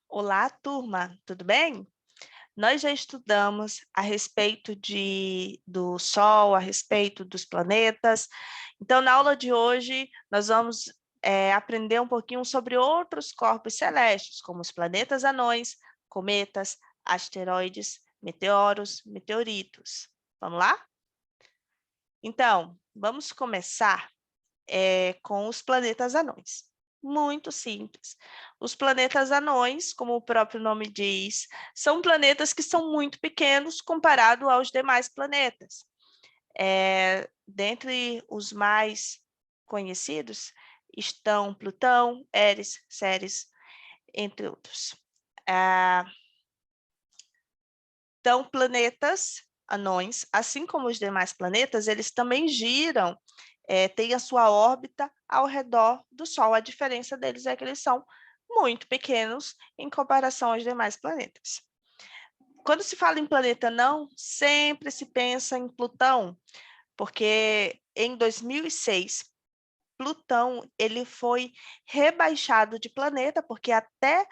Olá, turma, tudo bem? Nós já estudamos a respeito do Sol, a respeito dos planetas. Então, na aula de hoje, nós vamos aprender um pouquinho sobre outros corpos celestes, como os planetas anões, cometas, asteroides, meteoros, meteoritos. Vamos lá? Então, vamos começar com os planetas anões. Muito simples. Os planetas anões, como o próprio nome diz, são planetas que são muito pequenos comparado aos demais planetas. Dentre os mais conhecidos estão Plutão, Eris, Ceres, entre outros. Então, planetas anões, assim como os demais planetas, eles também giram, têm a sua órbita ao redor do Sol. A diferença deles é que eles são muito pequenos em comparação aos demais planetas. Quando se fala em planeta anão, sempre se pensa em Plutão, porque em 2006, Plutão ele foi rebaixado de planeta, porque até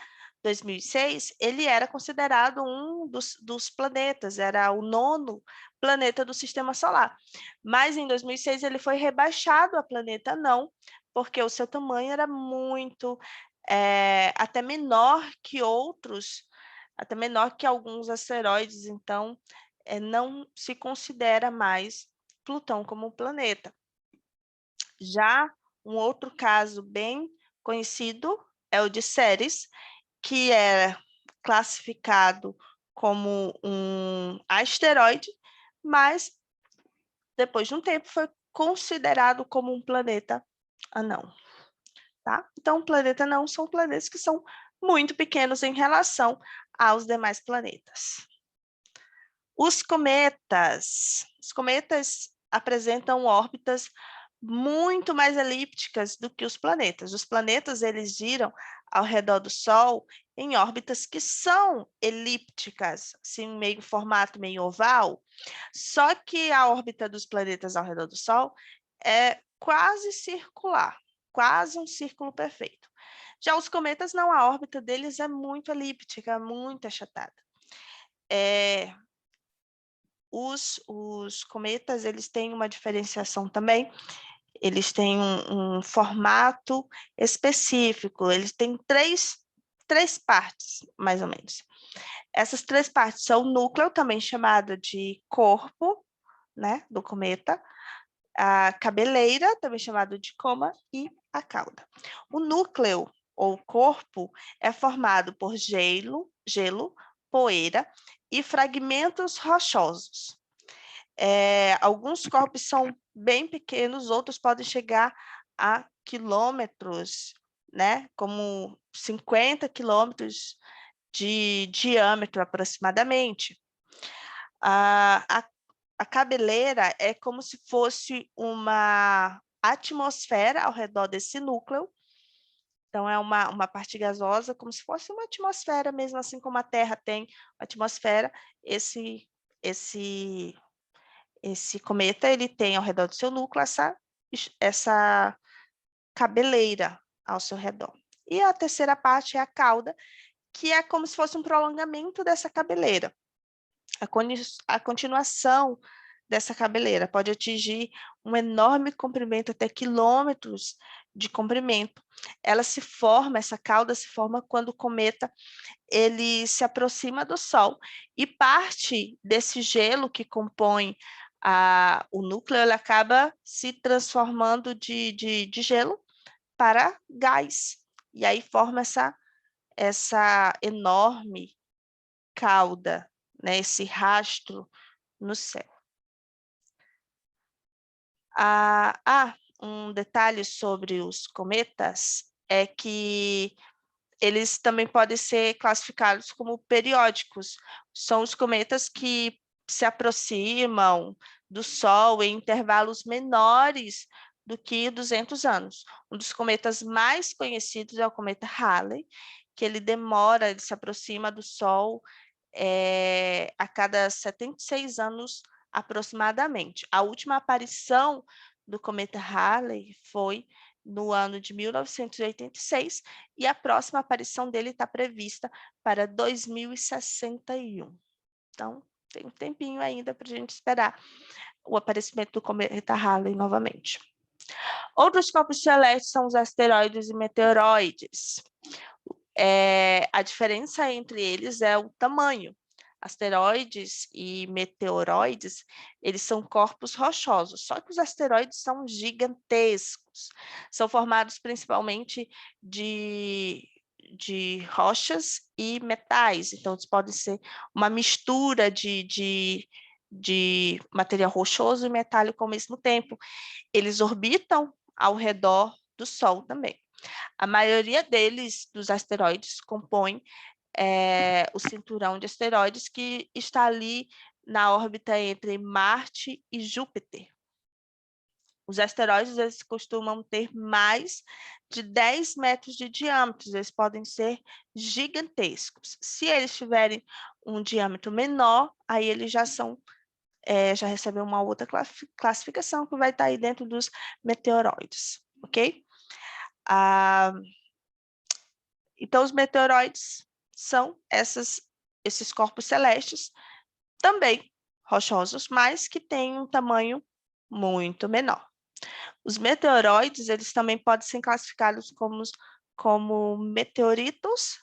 2006 ele era considerado um dos planetas, era o nono planeta do Sistema Solar. Mas em 2006 ele foi rebaixado a planeta não, porque o seu tamanho era muito, até menor que outros, até menor que alguns asteroides, então não se considera mais Plutão como um planeta. Já um outro caso bem conhecido é o de Ceres, que é classificado como um asteroide, mas depois de um tempo foi considerado como um planeta anão. Tá? Então, planeta anão são planetas que são muito pequenos em relação aos demais planetas. Os cometas apresentam órbitas muito mais elípticas do que os planetas. Os planetas eles giram ao redor do Sol em órbitas que são elípticas, assim, meio formato meio oval. Só que a órbita dos planetas ao redor do Sol é quase circular, quase um círculo perfeito. Já os cometas não, a órbita deles é muito elíptica, muito achatada. Os cometas eles têm uma diferenciação também, eles têm um formato específico, eles têm três partes, mais ou menos. Essas três partes são o núcleo, também chamado de corpo, né, do cometa, a cabeleira, também chamado de coma, e a cauda. O núcleo, ou corpo, é formado por gelo, poeira e fragmentos rochosos. Alguns corpos são bem pequenos, outros podem chegar a quilômetros, né? Como 50 quilômetros de diâmetro aproximadamente. A cabeleira é como se fosse uma atmosfera ao redor desse núcleo. Então, é uma parte gasosa, como se fosse uma atmosfera, mesmo assim como a Terra tem uma atmosfera, esse esse cometa ele tem ao redor do seu núcleo essa cabeleira ao seu redor. E a terceira parte é a cauda, que é como se fosse um prolongamento dessa cabeleira. A continuação dessa cabeleira pode atingir um enorme comprimento, até quilômetros de comprimento. Essa cauda se forma quando o cometa ele se aproxima do Sol e parte desse gelo que compõe o núcleo, ele acaba se transformando de gelo para gás. E aí forma essa enorme cauda, né, esse rastro no céu. Um detalhe sobre os cometas é que eles também podem ser classificados como periódicos. São os cometas que se aproximam do Sol em intervalos menores do que 200 anos. Um dos cometas mais conhecidos é o cometa Halley, que ele se aproxima do Sol a cada 76 anos aproximadamente. A última aparição do cometa Halley foi no ano de 1986, e a próxima aparição dele está prevista para 2061. Então, tem um tempinho ainda para a gente esperar o aparecimento do cometa Halley novamente. Outros corpos celestes são os asteroides e meteoroides. A diferença entre eles é o tamanho. Asteroides e meteoroides, eles são corpos rochosos, só que os asteroides são gigantescos. São formados principalmente de rochas e metais, então eles podem ser uma mistura de material rochoso e metálico ao mesmo tempo. Eles orbitam ao redor do Sol também. A maioria deles, dos asteroides, compõe o cinturão de asteroides que está ali na órbita entre Marte e Júpiter. Os asteroides eles costumam ter mais de 10 metros de diâmetro, eles podem ser gigantescos. Se eles tiverem um diâmetro menor, aí eles já são já recebem uma outra classificação que vai estar aí dentro dos meteoroides, ok? Então, os meteoroides são esses corpos celestes, também rochosos, mas que têm um tamanho muito menor. Os meteoroides, eles também podem ser classificados como meteoritos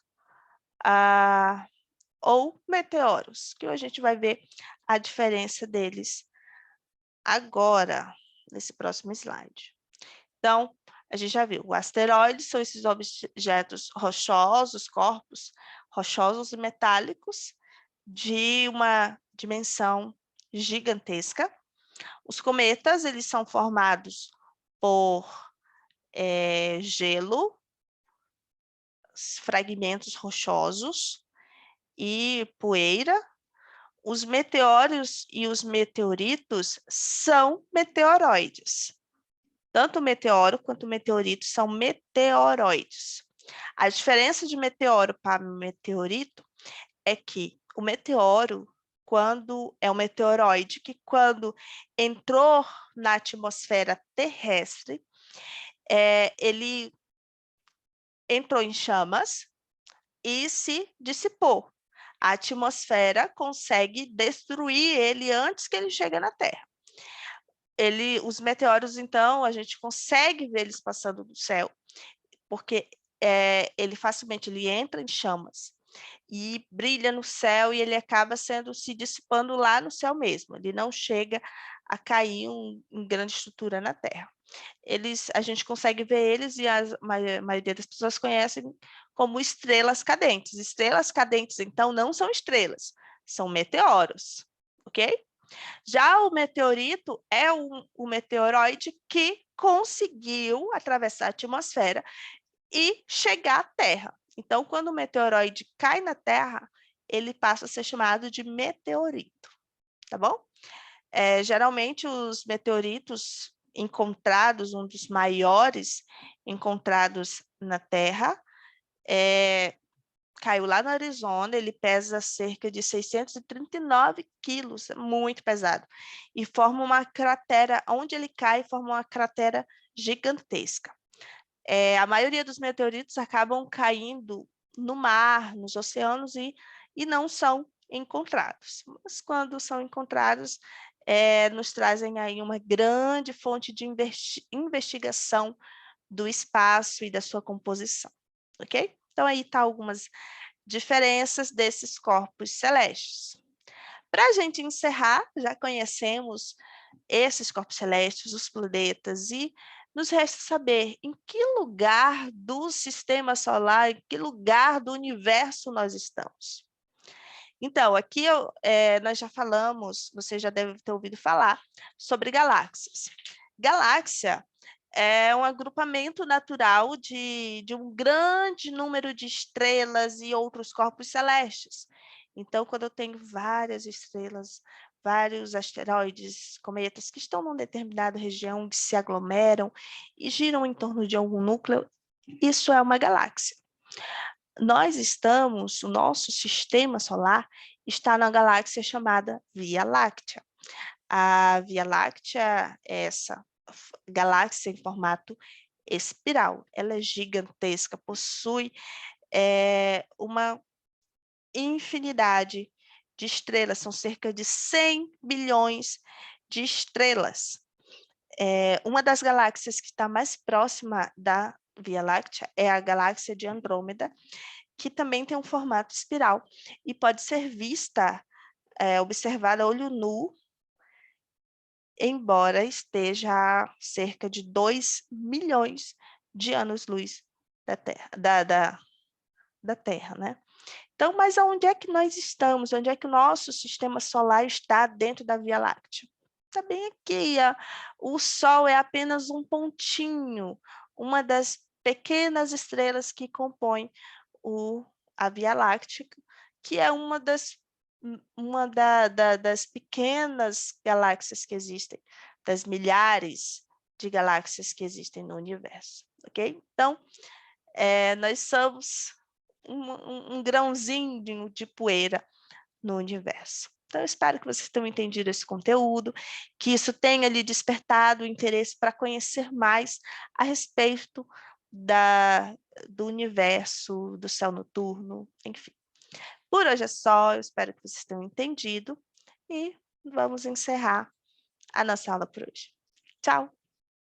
ou meteoros, que a gente vai ver a diferença deles agora, nesse próximo slide. Então, a gente já viu, os asteroides são esses objetos rochosos, corpos rochosos e metálicos de uma dimensão gigantesca. Os cometas, eles são formados por gelo, fragmentos rochosos e poeira. Os meteoros e os meteoritos são meteoroides. Tanto o meteoro quanto o meteorito são meteoroides. A diferença de meteoro para meteorito é que o meteoro, quando é um meteoroide, que quando entrou na atmosfera terrestre, ele entrou em chamas e se dissipou. A atmosfera consegue destruir ele antes que ele chegue na Terra. Os meteoros, então, a gente consegue ver eles passando no céu, porque ele facilmente entra em chamas e brilha no céu e ele acaba se dissipando lá no céu mesmo. Ele não chega a cair em grande estrutura na Terra. A gente consegue ver eles e a maioria das pessoas conhecem como estrelas cadentes. Estrelas cadentes, então, não são estrelas, são meteoros, ok? Já o meteorito é o meteoroide que conseguiu atravessar a atmosfera e chegar à Terra. Então, quando o meteoroide cai na Terra, ele passa a ser chamado de meteorito, tá bom? Geralmente, os meteoritos encontrados, um dos maiores encontrados na Terra, caiu lá no Arizona, ele pesa cerca de 639 quilos, é muito pesado, e forma uma cratera, onde ele cai, forma uma cratera gigantesca. A maioria dos meteoritos acabam caindo no mar, nos oceanos, e não são encontrados. Mas quando são encontrados, nos trazem aí uma grande fonte de investigação do espaço e da sua composição, ok? Então, aí está algumas diferenças desses corpos celestes. Para a gente encerrar, já conhecemos esses corpos celestes, os planetas, e nos resta saber em que lugar do sistema solar, em que lugar do universo nós estamos. Então, aqui nós já falamos, você já deve ter ouvido falar, sobre galáxias. Galáxia é um agrupamento natural de um grande número de estrelas e outros corpos celestes. Então, quando eu tenho várias estrelas, vários asteroides, cometas que estão numa determinada região, que se aglomeram e giram em torno de algum núcleo, isso é uma galáxia. O nosso sistema solar está na galáxia chamada Via Láctea. A Via Láctea é essa galáxia em formato espiral. Ela é gigantesca, possui uma infinidade de estrelas, são cerca de 100 bilhões de estrelas. Uma das galáxias que está mais próxima da Via Láctea é a galáxia de Andrômeda, que também tem um formato espiral e pode ser vista, observada a olho nu, embora esteja a cerca de 2 milhões de anos-luz da Terra, da Terra, né? Então, mas aonde é que nós estamos? Onde é que o nosso sistema solar está dentro da Via Láctea? Está bem aqui. O Sol é apenas um pontinho, uma das pequenas estrelas que compõem a Via Láctea, que é das pequenas galáxias que existem, das milhares de galáxias que existem no universo, ok? Então, nós somos um grãozinho de poeira no universo. Então, eu espero que vocês tenham entendido esse conteúdo, que isso tenha lhe despertado o interesse para conhecer mais a respeito do universo, do céu noturno, enfim. Por hoje é só, eu espero que vocês tenham entendido e vamos encerrar a nossa aula por hoje. Tchau!